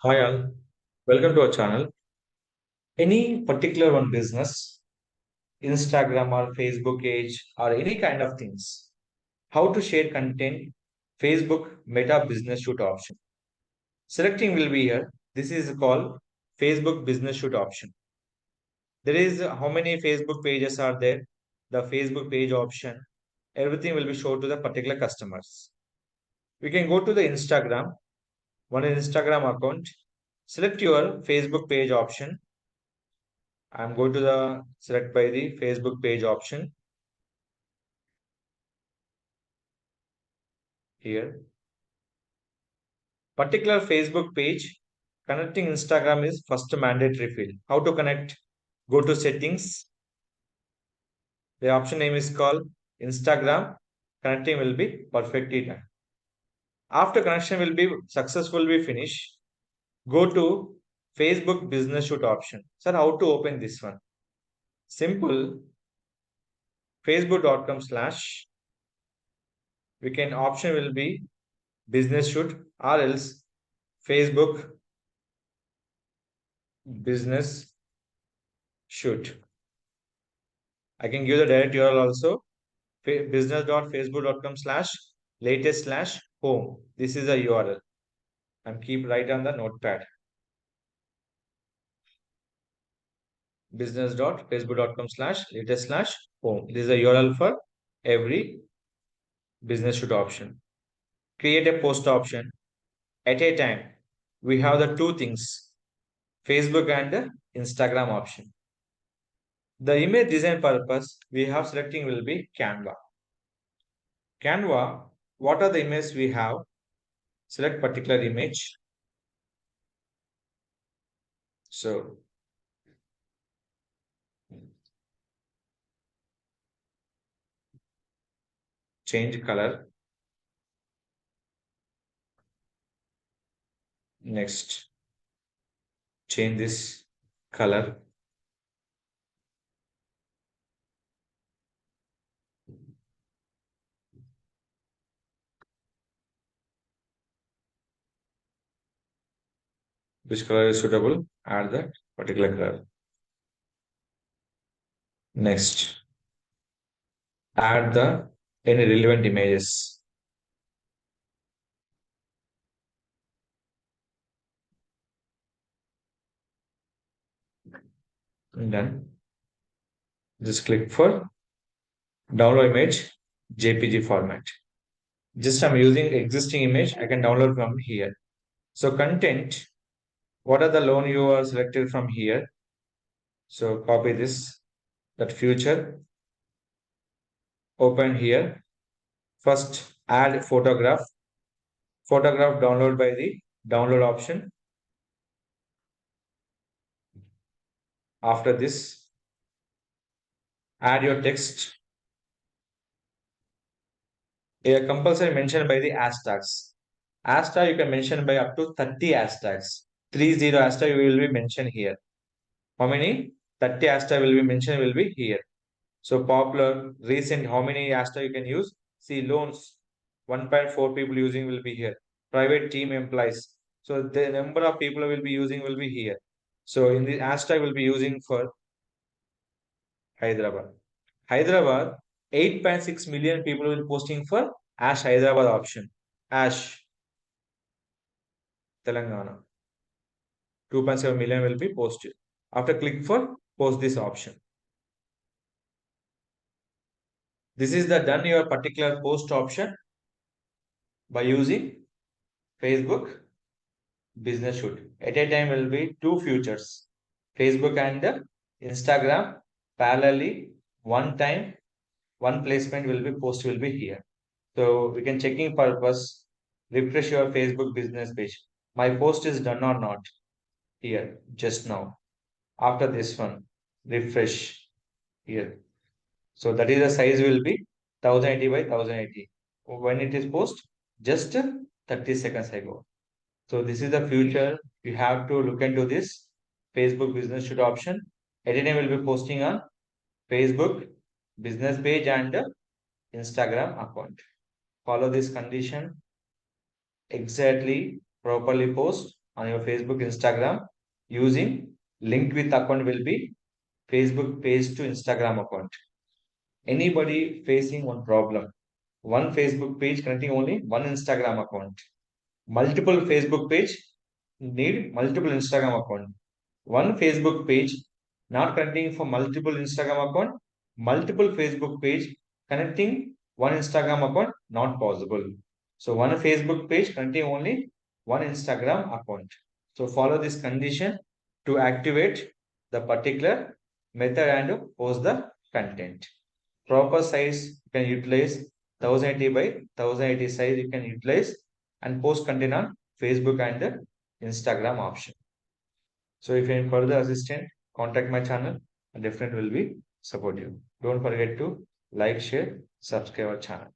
Hi all, welcome to our channel. Any particular one business, Instagram or Facebook page or any kind of things, how to share content, Facebook Meta Business Shoot option. Selecting will be here. This is called Facebook Business Shoot option. There is how many Facebook pages are there, the Facebook page option, everything will be shown to the particular customers. We can go to the Instagram, one Instagram account, select your Facebook page option. I'm going to the select by the Facebook page option here. Particular Facebook page connecting Instagram is first mandatory field. How to connect? Go to settings. The option name is called Instagram. Connecting will be perfectly done. After connection will be successfully finished, go to Facebook business shoot option. Sir, how to open this one? Simple. Facebook.com/. We can option will be business shoot or else Facebook business shoot. I can give the direct URL also business.facebook.com/ latest/ home. This is the URL. And keep right on the notepad business.facebook.com/ latest/ home. This is the URL for every business shoot option. Create a post option at a time. We have the two things Facebook and Instagram option. The image design purpose we have selecting will be Canva. Canva, what are the images we have? Select particular image. So change color. Next, change this color. Which color is suitable? Add that particular color. Next, add the any relevant images. And then just click for download image JPG format. Just I'm using existing image, I can download from here. So content, what are the loan you are selected from here? So copy this, that future, open here. First add photograph. Photograph download by the download option. After this, add your text. A compulsory mention by the hashtags. Hashtag you can mention by up to 30 hashtags. 30 hashtag will be mentioned here. How many? 30 hashtag will be mentioned will be here. So popular, recent, how many hashtag you can use? See loans, 1.4 people using will be here. Private team employees. So the number of people will be using will be here. So in the hashtag will be using for Hyderabad. Hyderabad, 8.6 million people will posting for Ash Hyderabad option. Ash Telangana. 2.7 million will be posted. After click for post this option. This is the done your particular post option by using Facebook business shoot. At a time will be two features. Facebook and Instagram parallelly one time one placement will be post will be here. So we can checking purpose refresh your Facebook business page. My post is done or not here just now. After this one refresh here. So that is the size will be 1080 by 1080. When it is post, just 30 seconds ago. So this is the future. You have to look into this Facebook business shoot option. Editing will be posting on Facebook business page and Instagram account. Follow this condition exactly, properly post. on your Facebook, Instagram using link with account will be Facebook page to Instagram account. Anybody facing one problem, one Facebook page connecting only one Instagram account. Multiple Facebook page need multiple Instagram account. One Facebook page not connecting for multiple Instagram account, multiple Facebook page connecting one Instagram account not possible. So one Facebook page connecting only one Instagram account. So follow this condition to activate the particular method and post the content. Proper size you can utilize 1080 by 1080 size you can utilize and post content on Facebook and the Instagram option. So if you need further assistance, contact my channel and definitely will be support you. Don't forget to like, share, subscribe our channel.